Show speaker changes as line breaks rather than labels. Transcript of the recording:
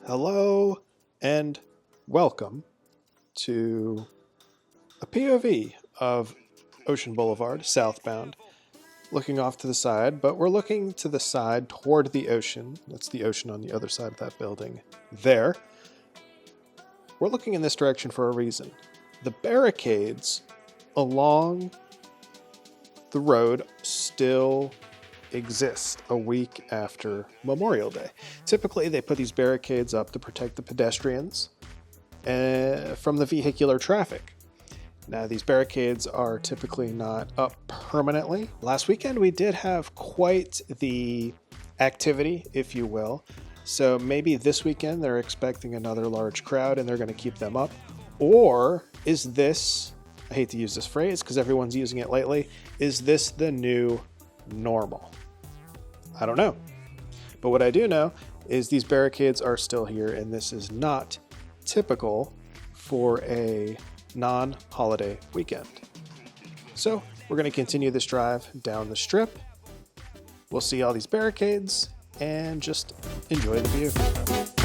Hello and welcome to a POV of Ocean Boulevard, southbound, looking off to the side, but we're looking to the side toward the ocean. That's the ocean on the other side of that building there. We're looking in this direction for a reason. The barricades along the road still exist a week after Memorial Day. Typically, they put these barricades up to protect the pedestrians from the vehicular traffic. Now, these barricades are typically not up permanently. Last weekend, we did have quite the activity, if you will. So maybe this weekend, they're expecting another large crowd and they're going to keep them up. Or is this, I hate to use this phrase because everyone's using it lately, is this the new normal? I don't know. But what I do know is these barricades are still here, and this is not typical for a non-holiday weekend. So we're going to continue this drive down the strip. We'll see all these barricades and just enjoy the view.